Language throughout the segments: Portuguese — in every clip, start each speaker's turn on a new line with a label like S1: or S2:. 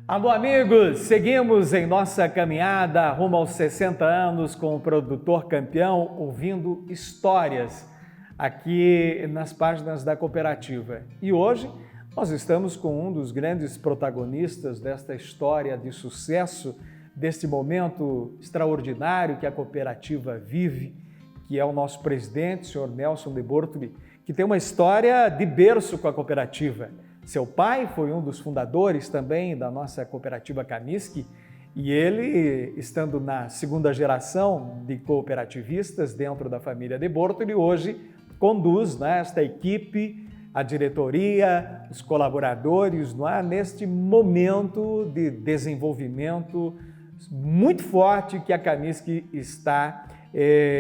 S1: Alô, amigos! Seguimos em nossa caminhada rumo aos 60 anos com o produtor campeão, ouvindo histórias aqui nas páginas da cooperativa. E hoje nós estamos com um dos grandes protagonistas desta história de sucesso, deste momento extraordinário que a cooperativa vive, que é o nosso presidente, o senhor Nelson de Bortoli, que tem uma história de berço com a cooperativa. Seu pai foi um dos fundadores também da nossa cooperativa Camisque e ele, estando na segunda geração de cooperativistas dentro da família de Bortoli, hoje conduz esta equipe, a diretoria, os colaboradores, neste momento de desenvolvimento muito forte que a Camisque está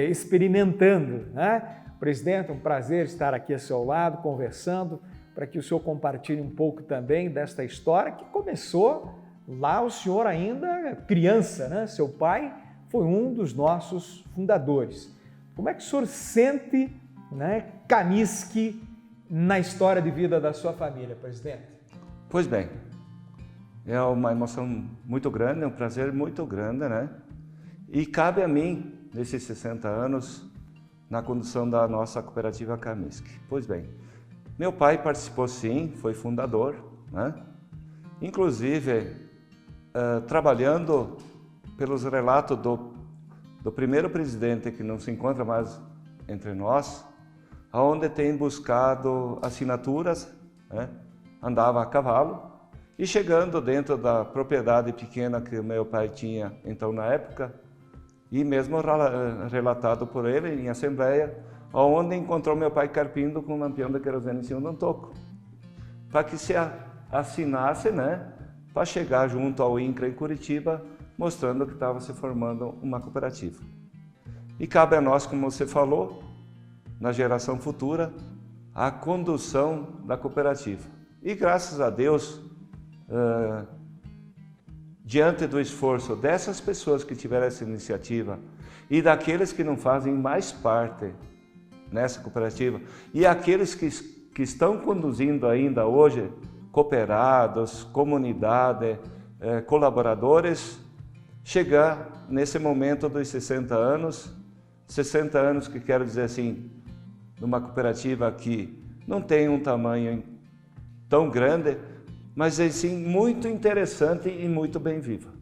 S1: experimentando. Presidente, é um prazer estar aqui ao seu lado, conversando, para que o senhor compartilhe um pouco também desta história que começou lá o senhor ainda criança, Seu pai foi um dos nossos fundadores. Como é que o senhor sente, Camisque na história de vida da sua família, presidente?
S2: Pois bem, é uma emoção muito grande, é um prazer muito grande, E cabe a mim, nesses 60 anos, na condução da nossa cooperativa Camisque. Pois bem, meu pai participou sim, foi fundador, Inclusive, trabalhando pelos relatos do primeiro presidente, que não se encontra mais entre nós, onde tem buscado assinaturas, andava a cavalo, e chegando dentro da propriedade pequena que meu pai tinha então na época, e mesmo relatado por ele em assembleia, onde encontrou meu pai carpindo com um lampião de querosene em cima de um toco, para que se assinasse, para chegar junto ao INCRA em Curitiba, mostrando que estava se formando uma cooperativa. E cabe a nós, como você falou, na geração futura, a condução da cooperativa. E graças a Deus, diante do esforço dessas pessoas que tiveram essa iniciativa e daqueles que não fazem mais parte nessa cooperativa e aqueles que estão conduzindo ainda hoje, cooperados, comunidade, colaboradores, chegar nesse momento dos 60 anos que quero dizer assim, numa cooperativa que não tem um tamanho tão grande, mas é sim muito interessante e muito bem viva.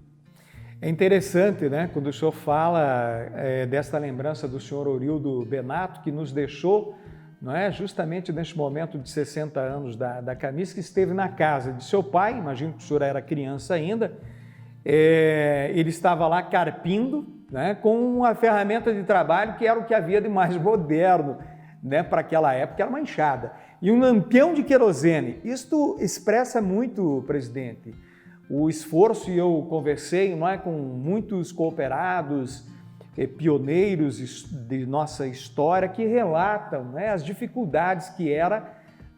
S1: É interessante, quando o senhor fala desta lembrança do senhor Orildo Benato, que nos deixou, justamente neste momento de 60 anos da Camisque, que esteve na casa de seu pai, imagino que o senhor era criança ainda, ele estava lá carpindo, com a ferramenta de trabalho que era o que havia de mais moderno, para aquela época, era uma enxada. E um lampião de querosene. Isto expressa muito, presidente, o esforço, e eu conversei com muitos cooperados, pioneiros de nossa história, que relatam as dificuldades que era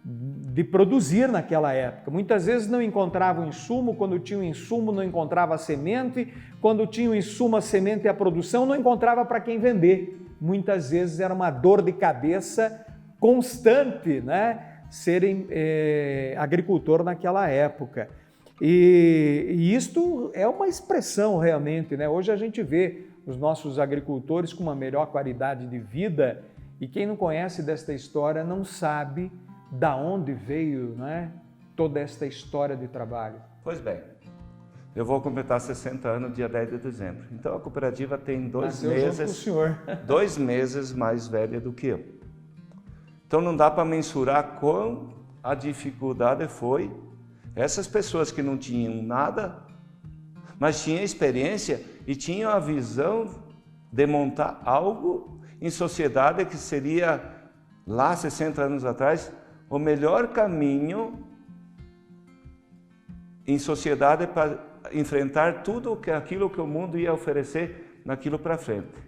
S1: de produzir naquela época. Muitas vezes não encontravam insumo, quando tinha o insumo não encontrava a semente, quando tinha o insumo, a semente e a produção, não encontrava para quem vender. Muitas vezes era uma dor de cabeça constante, serem agricultor naquela época. E isto é uma expressão realmente, Hoje a gente vê os nossos agricultores com uma melhor qualidade de vida e quem não conhece desta história não sabe da onde veio, toda esta história de trabalho.
S2: Pois bem, eu vou completar 60 anos dia 10 de dezembro. Então a cooperativa tem 2 meses mais velha do que eu. Então não dá para mensurar quão a dificuldade foi. Essas pessoas que não tinham nada, mas tinham experiência e tinham a visão de montar algo em sociedade que seria, lá 60 anos atrás, o melhor caminho em sociedade para enfrentar tudo aquilo que o mundo ia oferecer naquilo para frente.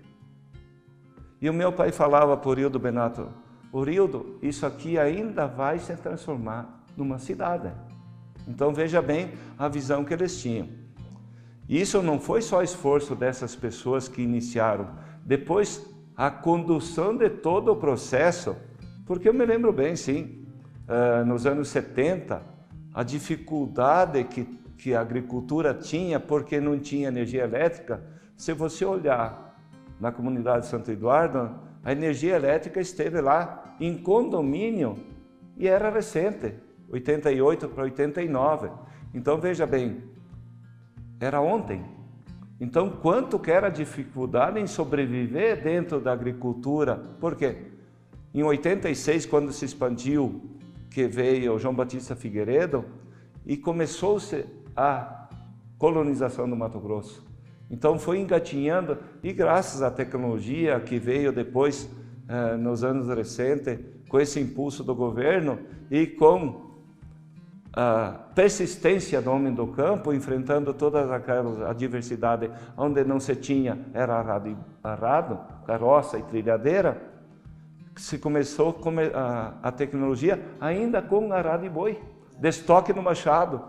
S2: E o meu pai falava para o Orildo Benato, Orildo, isso aqui ainda vai se transformar numa cidade. Então veja bem a visão que eles tinham. Isso não foi só esforço dessas pessoas que iniciaram, depois a condução de todo o processo, porque eu me lembro bem, sim, nos anos 70, a dificuldade que a agricultura tinha porque não tinha energia elétrica, se você olhar na comunidade de Santo Eduardo, a energia elétrica esteve lá em condomínio e era recente, 88 para 89. Então veja bem, era ontem. Então quanto que era a dificuldade em sobreviver dentro da agricultura? Por quê? Em 86, quando se expandiu, que veio João Batista Figueiredo, e começou-se a colonização do Mato Grosso. Então foi engatinhando, e graças à tecnologia que veio depois, nos anos recentes, com esse impulso do governo e com a persistência do homem do campo, enfrentando todas aquelas adversidades onde não se tinha, era arado, carroça e trilhadeira, se começou a tecnologia ainda com arado e boi, destoque no machado,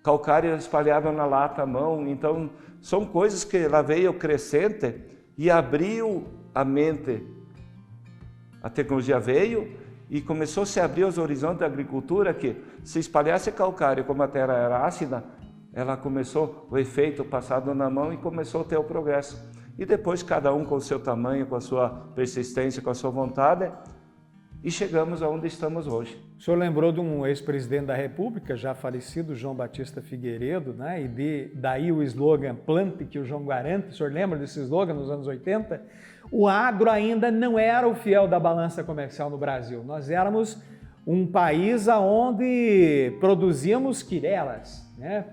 S2: calcário espalhado na lata à mão. Então são coisas que ela veio crescente e abriu a mente. A tecnologia veio e começou a se abrir os horizontes da agricultura, que se espalhasse calcário, como a terra era ácida, ela começou o efeito passado na mão e começou a ter o progresso. E depois cada um com o seu tamanho, com a sua persistência, com a sua vontade, e chegamos aonde estamos hoje.
S1: O senhor lembrou de um ex-presidente da República, já falecido, João Batista Figueiredo, né? E daí o slogan "Plante que o João garante", o senhor lembra desse slogan nos anos 80? O agro ainda não era o fiel da balança comercial no Brasil. Nós éramos um país onde produzíamos quirelas, né?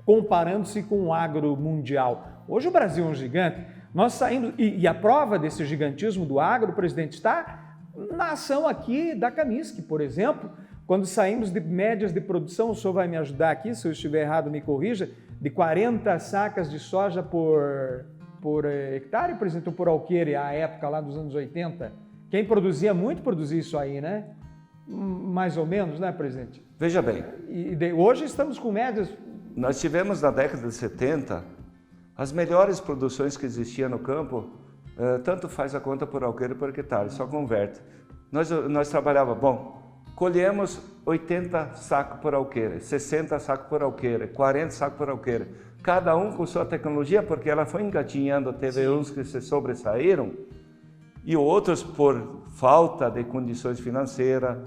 S1: Comparando-se com o agro mundial. Hoje o Brasil é um gigante. Nós saímos, e a prova desse gigantismo do agro, presidente, está na ação aqui da Camisc, por exemplo, quando saímos de médias de produção, o senhor vai me ajudar aqui, se eu estiver errado me corrija, de 40 sacas de soja por hectare, presidente, ou por alqueire, à época lá dos anos 80. Quem produzia muito, produzia isso aí, né? Mais ou menos, né, presidente?
S2: Veja bem.
S1: Hoje estamos com médias...
S2: Nós tivemos na década de 70 as melhores produções que existiam no campo, tanto faz a conta por alqueire por hectare, só converte. Nós trabalhávamos, colhemos 80 sacos por alqueire, 60 sacos por alqueire, 40 sacos por alqueire, cada um com sua tecnologia, porque ela foi engatinhando, teve uns que se sobressaíram e outros por falta de condições financeiras,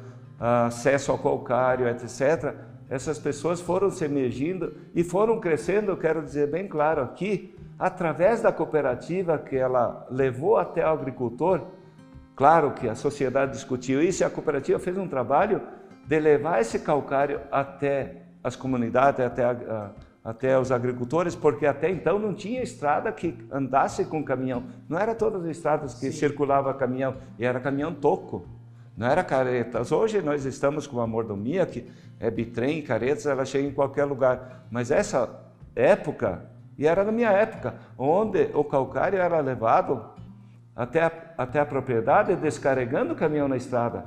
S2: acesso ao calcário, etc. Essas pessoas foram se emergindo e foram crescendo, eu quero dizer bem claro aqui, através da cooperativa que ela levou até o agricultor. Claro que a sociedade discutiu isso e a cooperativa fez um trabalho de levar esse calcário até as comunidades, até os agricultores, porque até então não tinha estrada que andasse com caminhão. Não era todas as estradas que circulava caminhão, e era caminhão toco. Não era caretas. Hoje nós estamos com uma mordomia que é bitrem, caretas, ela chega em qualquer lugar. Mas essa época, e era na minha época, onde o calcário era levado até a propriedade, descarregando o caminhão na estrada.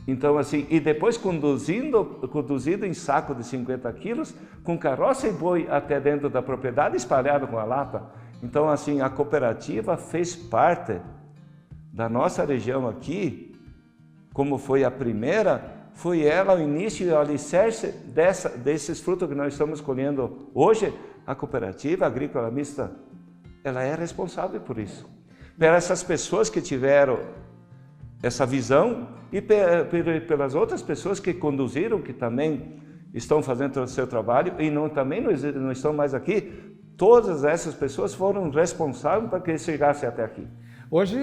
S2: Então assim, e depois conduzido em saco de 50 quilos, com carroça e boi até dentro da propriedade, espalhado com a lata. Então assim, a cooperativa fez parte da nossa região aqui, como foi a primeira, foi ela o início e o alicerce desses frutos que nós estamos colhendo hoje. A cooperativa agrícola mista, ela é responsável por isso. Pelas essas pessoas que tiveram essa visão e pelas outras pessoas que conduziram, que também estão fazendo o seu trabalho e também não estão mais aqui. Todas essas pessoas foram responsáveis para que eles chegassem até aqui.
S1: Hoje,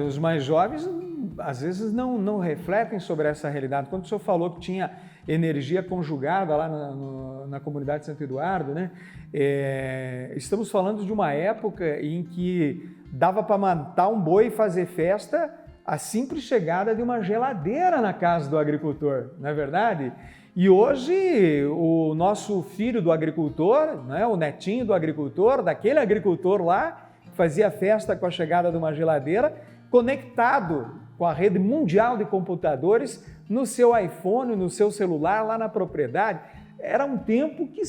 S1: os mais jovens, às vezes, não refletem sobre essa realidade. Quando o senhor falou que tinha energia conjugada lá na comunidade de Santo Eduardo, né? Estamos falando de uma época em que dava para matar um boi e fazer festa a simples chegada de uma geladeira na casa do agricultor, não é verdade? E hoje, o nosso filho do agricultor, né, o netinho do agricultor, daquele agricultor lá, fazia festa com a chegada de uma geladeira, conectado com a rede mundial de computadores no seu iPhone, no seu celular, lá na propriedade. Era um tempo que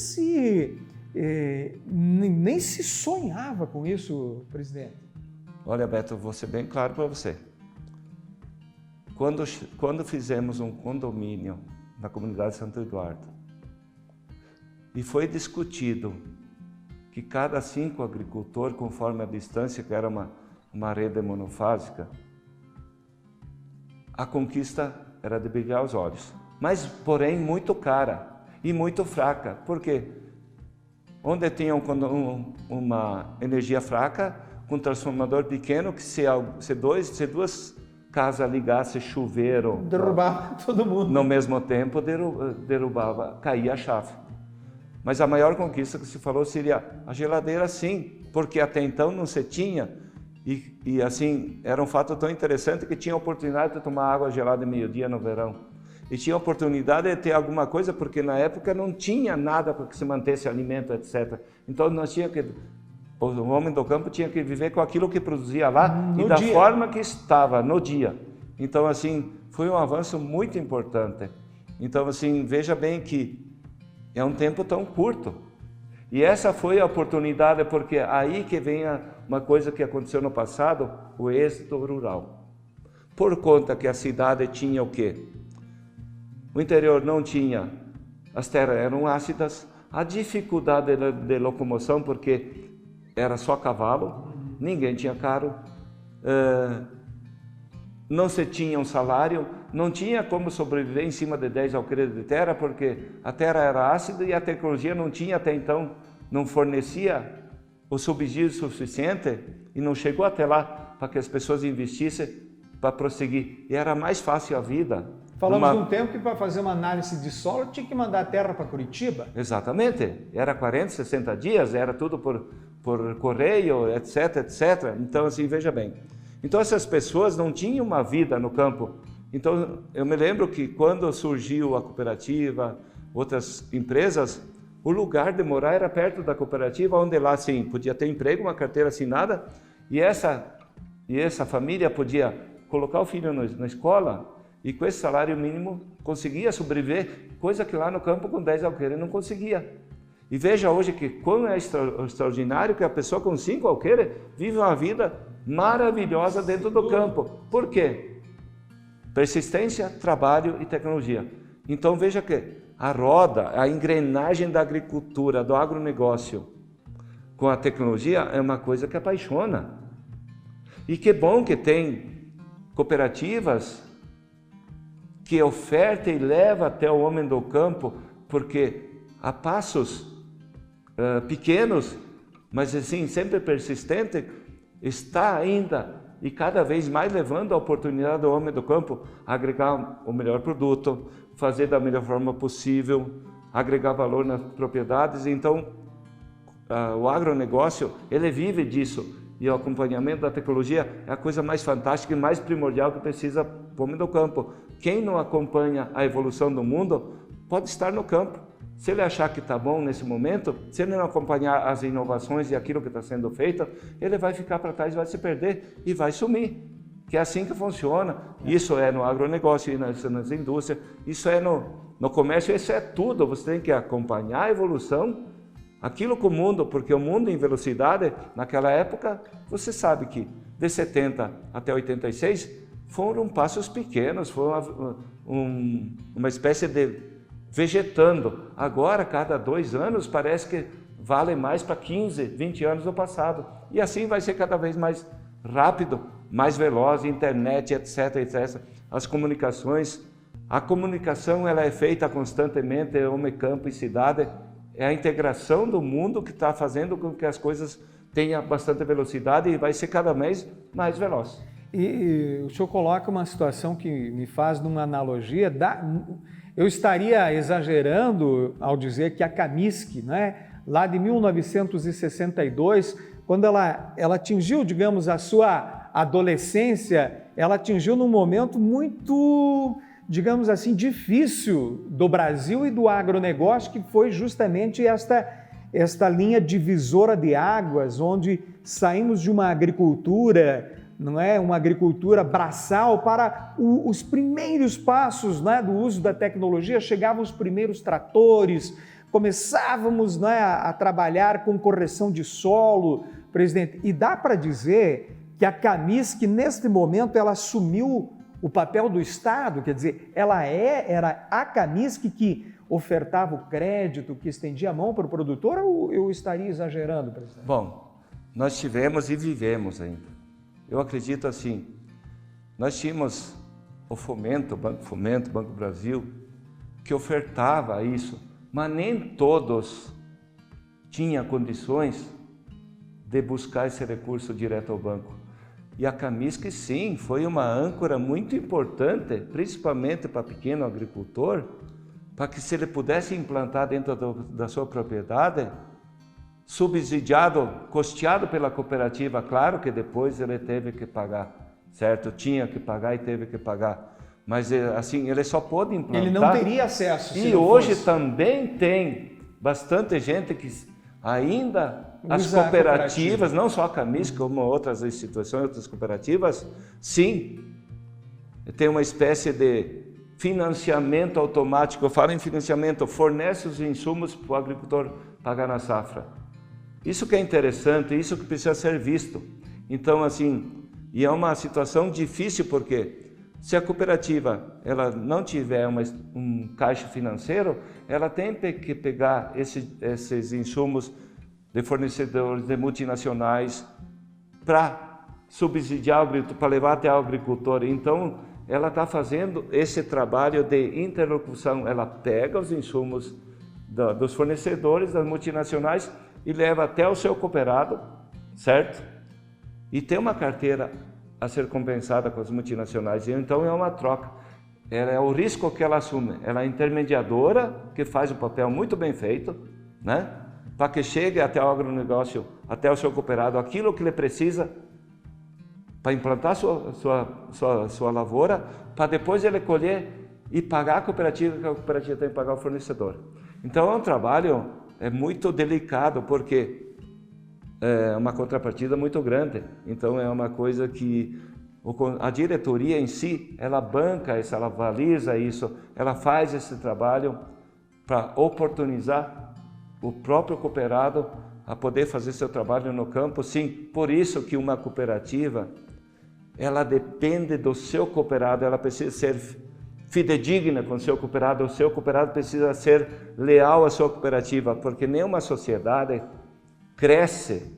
S1: nem se sonhava com isso, presidente.
S2: Olha, Beto, vou ser bem claro para você. Quando fizemos um condomínio na comunidade de Santo Eduardo, e foi discutido que cada 5 agricultores, conforme a distância, que era uma rede monofásica, a conquista era de brilhar os olhos. Mas, porém, muito cara e muito fraca. Por quê? Onde tinha uma energia fraca, com um transformador pequeno, que se duas casas ligassem chuveiro...
S1: Derrubava todo mundo.
S2: No mesmo tempo, derrubava, caía a chave. Mas a maior conquista que se falou seria a geladeira, sim, porque até então não se tinha. E assim, era um fato tão interessante que tinha a oportunidade de tomar água gelada de meio-dia no verão. E tinha a oportunidade de ter alguma coisa, porque na época não tinha nada para que se mantesse alimento, etc. Então nós tínhamos que... O homem do campo tinha que viver com aquilo que produzia lá e da forma que estava, no dia. Então, assim, foi um avanço muito importante. Então, assim, veja bem que é um tempo tão curto. E essa foi a oportunidade, porque aí que vem uma coisa que aconteceu no passado, o êxito rural. Por conta que a cidade tinha o quê? O interior não tinha, as terras eram ácidas, a dificuldade de locomoção, porque era só cavalo, ninguém tinha carro, não se tinha um salário, não tinha como sobreviver em cima de 10 alqueires de terra, porque a terra era ácida e a tecnologia não tinha até então, não fornecia o subsídio suficiente e não chegou até lá para que as pessoas investissem para prosseguir. E era mais fácil a vida.
S1: Falamos de um tempo que para fazer uma análise de solo tinha que mandar a terra para Curitiba.
S2: Exatamente, era 40, 60 dias, era tudo por correio, etc, etc. Então, assim, veja bem. Então, essas pessoas não tinham uma vida no campo. Então, eu me lembro que quando surgiu a cooperativa, outras empresas, o lugar de morar era perto da cooperativa, onde lá, sim, podia ter emprego, uma carteira assinada, e essa família podia colocar o filho na escola e com esse salário mínimo conseguia sobreviver, coisa que lá no campo com 10 alqueires não conseguia. E veja hoje que quão é extraordinário que a pessoa com 5 alqueires vive uma vida maravilhosa dentro do campo. Por quê? Persistência, trabalho e tecnologia. Então veja que a roda, a engrenagem da agricultura, do agronegócio com a tecnologia é uma coisa que apaixona. E que bom que tem cooperativas que oferta e leva até o homem do campo, porque a passos pequenos, mas assim, sempre persistente, está ainda e cada vez mais levando a oportunidade do homem do campo a agregar o melhor produto, fazer da melhor forma possível, agregar valor nas propriedades. Então, o agronegócio, ele vive disso. E o acompanhamento da tecnologia é a coisa mais fantástica e mais primordial que precisa o homem do campo. Quem não acompanha a evolução do mundo pode estar no campo. Se ele achar que está bom nesse momento, se ele não acompanhar as inovações e aquilo que está sendo feito, ele vai ficar para trás, vai se perder e vai sumir. Que é assim que funciona. Isso é no agronegócio, isso é nas indústrias, isso é no comércio, isso é tudo. Você tem que acompanhar a evolução, aquilo com o mundo, porque o mundo em velocidade, naquela época, você sabe que de 70 até 86 foram passos pequenos, foi uma espécie de vegetando. Agora, cada 2 anos, parece que vale mais para 15, 20 anos do passado. E assim vai ser cada vez mais rápido, mais veloz, internet, etc, etc. As comunicações, a comunicação ela é feita constantemente, homem, campo e cidade. É a integração do mundo que está fazendo com que as coisas tenham bastante velocidade e vai ser cada vez mais veloz.
S1: E o senhor coloca uma situação que me faz numa analogia, eu estaria exagerando ao dizer que a Camisc, né, lá de 1962, quando ela atingiu, digamos, a sua adolescência, ela atingiu num momento muito, digamos assim, difícil do Brasil e do agronegócio, que foi justamente esta linha divisora de águas, onde saímos de uma agricultura, não é, uma agricultura braçal para os primeiros passos, né, do uso da tecnologia. Chegavam os primeiros tratores, começávamos, né, a trabalhar com correção de solo, presidente, e dá para dizer que a Camisc, neste momento, ela assumiu o papel do Estado, quer dizer, era a Camisc que ofertava o crédito, que estendia a mão para o produtor, ou eu estaria exagerando, presidente?
S2: Bom, nós tivemos e vivemos ainda. Eu acredito assim, nós tínhamos o Banco Brasil, que ofertava isso, mas nem todos tinham condições de buscar esse recurso direto ao banco. E a Camisc, sim, foi uma âncora muito importante, principalmente para pequeno agricultor, para que se ele pudesse implantar dentro da sua propriedade, subsidiado, custeado pela cooperativa, claro que depois ele teve que pagar, certo? Tinha que pagar e teve que pagar. Mas assim, ele só pôde implantar.
S1: Ele não teria acesso.
S2: E hoje também tem bastante gente que ainda as cooperativas, não só a Camisc, como outras instituições, outras cooperativas, sim, tem uma espécie de financiamento automático. Eu falo em financiamento, fornece os insumos para o agricultor pagar na safra. Isso que é interessante, isso que precisa ser visto. Então, assim, e é uma situação difícil porque se a cooperativa ela não tiver um caixa financeiro, ela tem que pegar esses insumos de fornecedores, de multinacionais, para subsidiar o agricultor, para levar até o agricultor. Então, ela está fazendo esse trabalho de interlocução. Ela pega os insumos dos fornecedores, das multinacionais, e leva até o seu cooperado, certo? E tem uma carteira a ser compensada com as multinacionais. Então é uma troca. É o risco que ela assume. Ela é intermediadora, que faz o papel muito bem feito, né? Para que chegue até o agronegócio, até o seu cooperado, aquilo que ele precisa para implantar sua lavoura, para depois ele colher e pagar a cooperativa, que a cooperativa tem que pagar o fornecedor. Então é um trabalho muito delicado, porque é uma contrapartida muito grande. Então é uma coisa que a diretoria em si, ela banca isso, ela avaliza isso, ela faz esse trabalho para oportunizar o próprio cooperado a poder fazer seu trabalho no campo. Sim, por isso que uma cooperativa, ela depende do seu cooperado, ela precisa ser fidedigna com o seu cooperado precisa ser leal à sua cooperativa, porque nenhuma sociedade cresce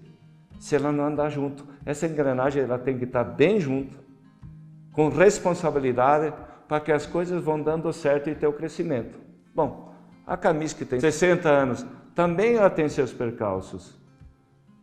S2: se ela não andar junto. Essa engrenagem ela tem que estar bem junto, com responsabilidade, para que as coisas vão dando certo e ter o crescimento. Bom, a Camisc tem 60 anos, também ela tem seus percalços,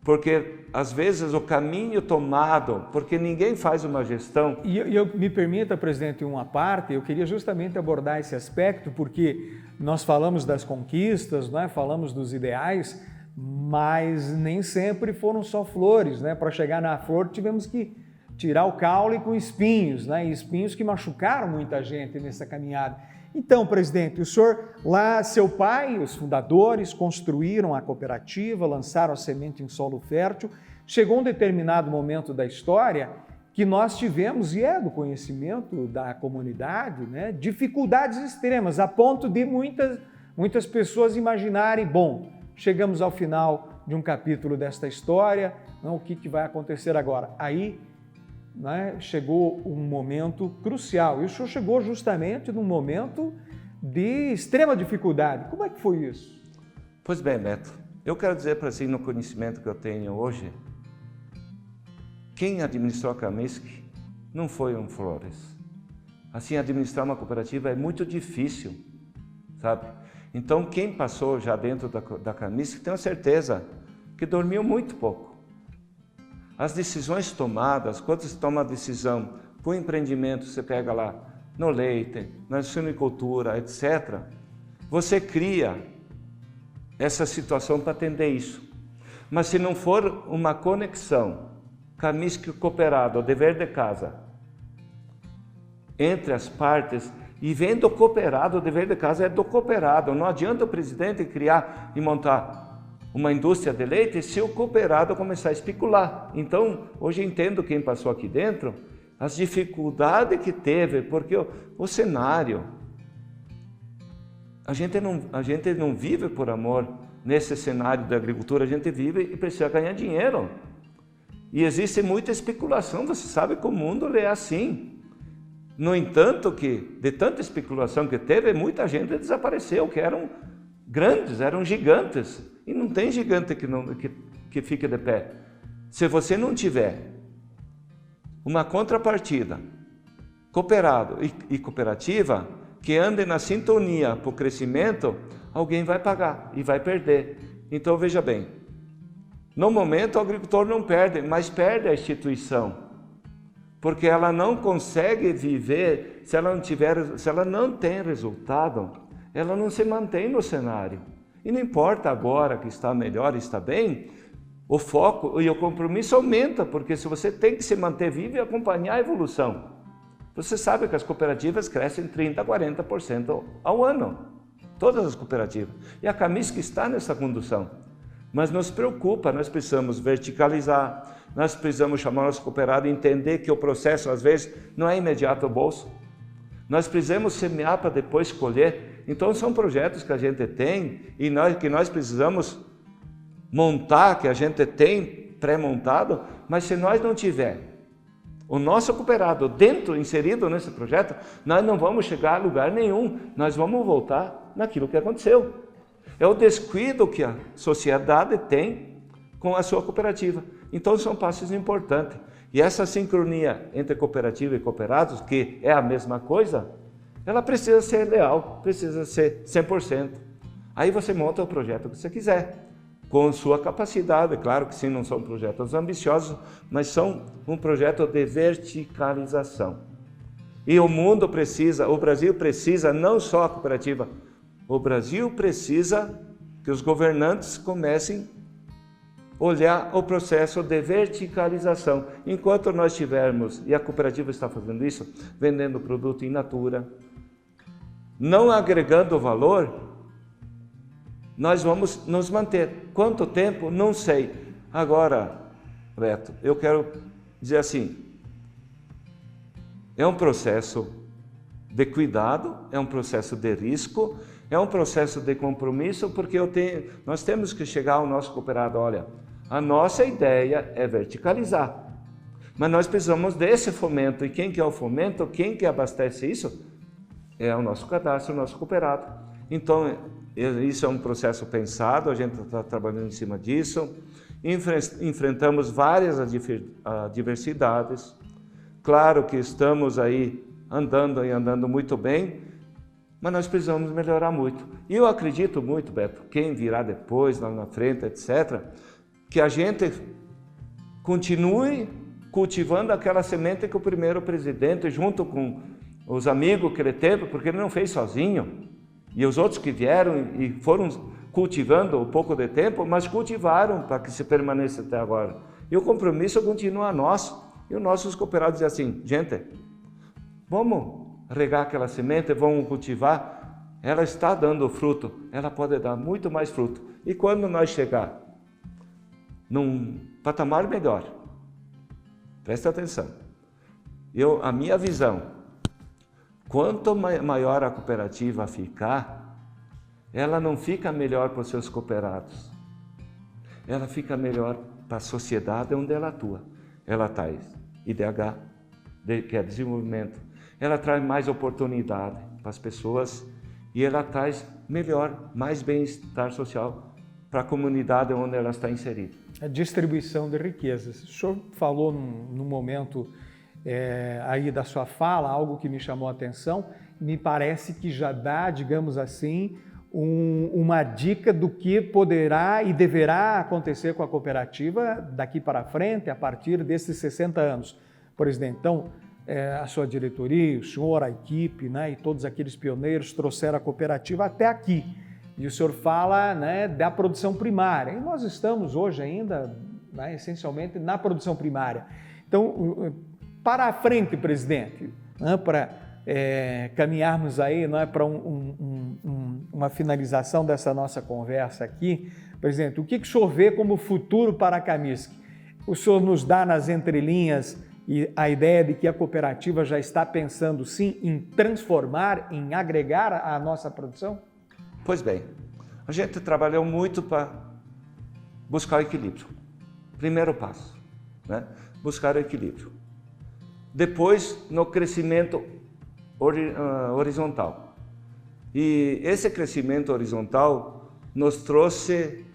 S2: porque às vezes o caminho tomado, porque ninguém faz uma gestão.
S1: E eu me permita, presidente, uma parte, eu queria justamente abordar esse aspecto, porque nós falamos das conquistas, não é? Falamos dos ideais, mas nem sempre foram só flores, né? Para chegar na flor tivemos que tirar o caule com espinhos, né? E espinhos que machucaram muita gente nessa caminhada. Então, presidente, o senhor lá, seu pai, os fundadores, construíram a cooperativa, lançaram a semente em solo fértil. Chegou um determinado momento da história que nós tivemos, e é do conhecimento da comunidade, né? Dificuldades extremas, a ponto de muitas pessoas imaginarem, bom, chegamos ao final de um capítulo desta história, não, o que vai acontecer agora? Aí, né, chegou um momento crucial, e o senhor chegou justamente num momento de extrema dificuldade. Como é que foi isso?
S2: Pois bem, Beto, eu quero dizer para si, no conhecimento que eu tenho hoje, quem administrou a Camisc não foi um Flores. Assim, administrar uma cooperativa é muito difícil, sabe? Então, quem passou já dentro da Camisc, tenho certeza que dormiu muito pouco. As decisões tomadas, quando você toma a decisão para o empreendimento, você pega lá no leite, na suinicultura, etc., você cria essa situação para atender isso. Mas se não for uma conexão Camisc cooperado, o dever de casa, entre as partes, e vem do cooperado, o dever de casa é do cooperado. Não adianta o presidente criar e montar uma indústria de leite se o cooperado começar a especular. Então, hoje eu entendo quem passou aqui dentro, as dificuldades que teve, porque o cenário, a gente não vive por amor nesse cenário da agricultura, a gente vive e precisa ganhar dinheiro. E existe muita especulação, você sabe que o mundo é assim. No entanto, que de tanta especulação que teve, muita gente desapareceu, que eram grandes, eram gigantes. E não tem gigante que fique de pé. Se você não tiver uma contrapartida, cooperado e cooperativa, que andem na sintonia para o crescimento, alguém vai pagar e vai perder. Então veja bem, no momento o agricultor não perde, mas perde a instituição, porque ela não consegue viver, se ela não tem resultado, ela não se mantém no cenário. E não importa agora que está melhor, está bem, o foco e o compromisso aumenta, porque se você tem que se manter vivo e acompanhar a evolução. Você sabe que as cooperativas crescem 30% a 40% ao ano. Todas as cooperativas. E a Camisc está nessa condução. Mas nos preocupa, nós precisamos verticalizar, nós precisamos chamar o nosso cooperado e entender que o processo, às vezes, não é imediato ao bolso. Nós precisamos semear para depois colher. Então, são projetos que a gente tem e que nós precisamos montar, que a gente tem pré-montado, mas se nós não tiver o nosso cooperado inserido nesse projeto, nós não vamos chegar a lugar nenhum, nós vamos voltar naquilo que aconteceu. É o descuido que a sociedade tem com a sua cooperativa. Então são passos importantes. E essa sincronia entre cooperativa e cooperados, que é a mesma coisa, ela precisa ser leal, precisa ser 100%. Aí você monta o projeto que você quiser, com sua capacidade. Claro que sim, não são projetos ambiciosos, mas são um projeto de verticalização. E o mundo precisa, o Brasil precisa, não só a cooperativa, o Brasil precisa que os governantes comecem a olhar o processo de verticalização. Enquanto nós tivermos, e a cooperativa está fazendo isso, vendendo produto in natura, não agregando valor, nós vamos nos manter. Quanto tempo? Não sei. Agora, Beto, eu quero dizer assim, é um processo de cuidado, é um processo de risco, é um processo de compromisso, porque nós temos que chegar ao nosso cooperado, olha, a nossa ideia é verticalizar, mas nós precisamos desse fomento, e quem quer o fomento, quem que abastece isso, é o nosso cadastro, o nosso cooperado. Então, isso é um processo pensado, a gente está trabalhando em cima disso, enfrentamos várias adversidades, claro que estamos aí andando muito bem, mas nós precisamos melhorar muito. E eu acredito muito, Beto, quem virá depois, lá na frente, etc., que a gente continue cultivando aquela semente que o primeiro presidente, junto com os amigos que ele teve, porque ele não fez sozinho, e os outros que vieram e foram cultivando um pouco de tempo, mas cultivaram para que se permaneça até agora. E o compromisso continua nosso. E os nossos cooperados dizem assim, gente, vamos regar aquela semente, vamos cultivar, ela está dando fruto, ela pode dar muito mais fruto. E quando nós chegar num patamar melhor, presta atenção, a minha visão, quanto maior a cooperativa ficar, ela não fica melhor para os seus cooperados, ela fica melhor para a sociedade onde ela atua. Ela traz IDH, que é desenvolvimento, ela traz mais oportunidade para as pessoas e ela traz mais bem-estar social para a comunidade onde ela está inserida.
S1: A distribuição de riquezas. O senhor falou num momento aí da sua fala, algo que me chamou a atenção, me parece que já dá, digamos assim, uma dica do que poderá e deverá acontecer com a cooperativa daqui para frente, a partir desses 60 anos. Presidente, então, a sua diretoria, o senhor, a equipe, né, e todos aqueles pioneiros trouxeram a cooperativa até aqui. E o senhor fala, né, da produção primária. E nós estamos hoje ainda, né, essencialmente, na produção primária. Então, para a frente, presidente, né, para caminharmos aí, não é, para uma finalização dessa nossa conversa aqui, presidente, o que o senhor vê como futuro para a Camisc? O senhor nos dá nas entrelinhas e a ideia de que a cooperativa já está pensando sim em transformar, em agregar a nossa produção?
S2: Pois bem, a gente trabalhou muito para buscar o equilíbrio. Primeiro passo, né? Buscar o equilíbrio. Depois, no crescimento horizontal. E esse crescimento horizontal nos trouxe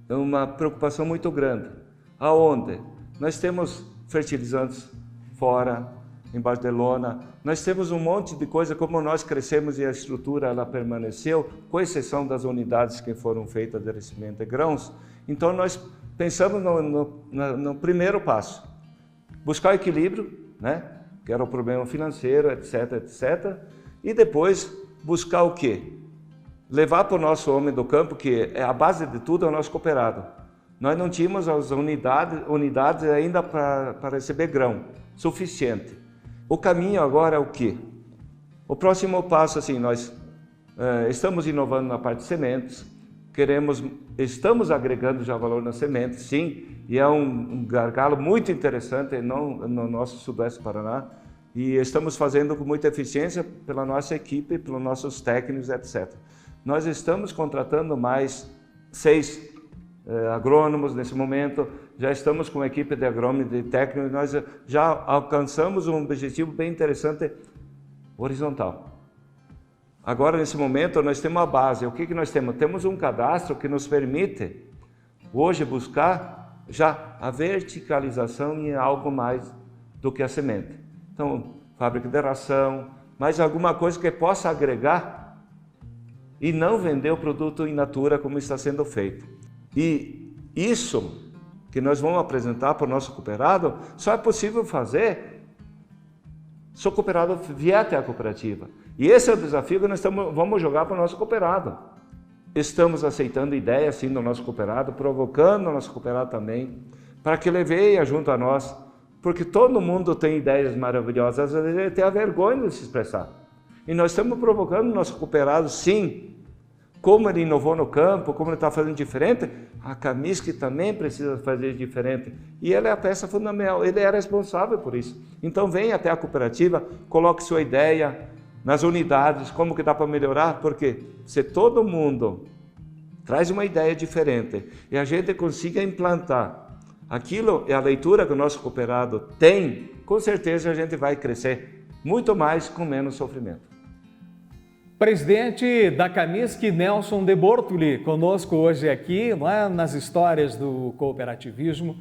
S2: uma preocupação muito grande. Aonde? Nós temos fertilizantes fora, embaixo de lona, nós temos um monte de coisa, como nós crescemos e a estrutura ela permaneceu, com exceção das unidades que foram feitas de crescimento de grãos. Então nós pensamos no primeiro passo, buscar o equilíbrio, né? Que era o problema financeiro, etc, etc. E depois buscar o quê? Levar para o nosso homem do campo, que é a base de tudo, é o nosso cooperado. Nós não tínhamos as unidades ainda para receber grão suficiente. O caminho agora é o quê? O próximo passo, assim, nós estamos inovando na parte de sementes, estamos agregando já valor nas sementes, sim, e é um gargalo muito interessante no nosso sudoeste do Paraná, e estamos fazendo com muita eficiência pela nossa equipe, pelos nossos técnicos, etc. Nós estamos contratando mais 6 agrônomos nesse momento, já estamos com uma equipe de agrônomos e de técnicos, nós já alcançamos um objetivo bem interessante horizontal. Agora, nesse momento, nós temos uma base. O que nós temos? Temos um cadastro que nos permite, hoje, buscar já a verticalização em algo mais do que a semente. Então, fábrica de ração, mais alguma coisa que possa agregar e não vender o produto in natura como está sendo feito. E isso que nós vamos apresentar para o nosso cooperado, só é possível fazer se o cooperado vier até a cooperativa. E esse é o desafio que nós vamos jogar para o nosso cooperado. Estamos aceitando ideias sim do nosso cooperado, provocando o nosso cooperado também, para que ele venha junto a nós, porque todo mundo tem ideias maravilhosas, às vezes ele tem a vergonha de se expressar. E nós estamos provocando o nosso cooperado sim, como ele inovou no campo, como ele está fazendo diferente, a Camisc também precisa fazer diferente. E ele é a peça fundamental, ele é responsável por isso. Então venha até a cooperativa, coloque sua ideia nas unidades, como que dá para melhorar, porque se todo mundo traz uma ideia diferente e a gente consiga implantar aquilo e a leitura que o nosso cooperado tem, com certeza a gente vai crescer muito mais com menos sofrimento.
S1: Presidente da Camisc, Nelson de Bortoli, conosco hoje aqui, lá nas histórias do cooperativismo,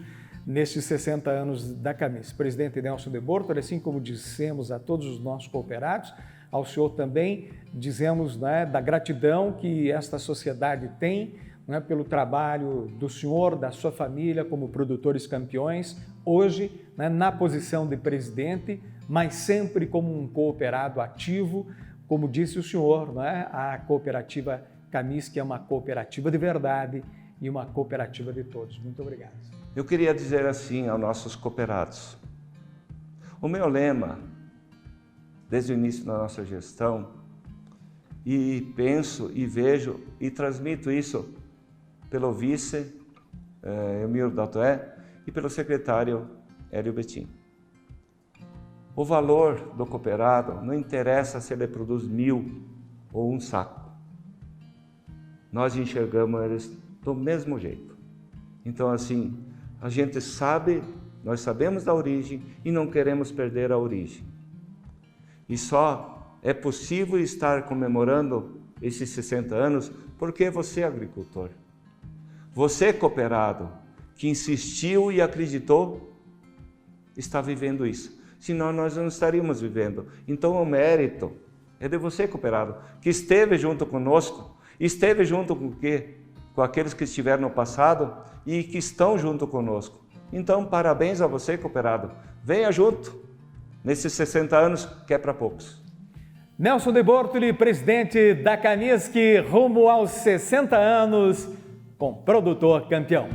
S1: nestes 60 anos da Camisc. Presidente Nelson de Bortoli, assim como dissemos a todos os nossos cooperados, ao senhor também dizemos, né, da gratidão que esta sociedade tem, né, pelo trabalho do senhor, da sua família como produtores campeões, hoje, né, na posição de presidente, mas sempre como um cooperado ativo. Como disse o senhor, né, a cooperativa Camisc é uma cooperativa de verdade e uma cooperativa de todos. Muito obrigado.
S2: Eu queria dizer assim aos nossos cooperados. O meu lema, desde o início da nossa gestão, e penso e vejo e transmito isso pelo vice, Elmiro Daltoé, e pelo secretário Hélio Betim. O valor do cooperado não interessa se ele produz 1000 ou um saco. Nós enxergamos eles do mesmo jeito. Então, assim, a gente sabe, nós sabemos da origem e não queremos perder a origem. E só é possível estar comemorando esses 60 anos porque você é agricultor. Você é cooperado, que insistiu e acreditou, está vivendo isso. Senão nós não estaríamos vivendo. Então o mérito é de você, cooperado, que esteve junto conosco, esteve junto com aqueles que estiveram no passado e que estão junto conosco. Então parabéns a você, cooperado. Venha junto nesses 60 anos que é para poucos.
S1: Nelson de Bortoli, presidente da Camisc, rumo aos 60 anos com produtor campeão.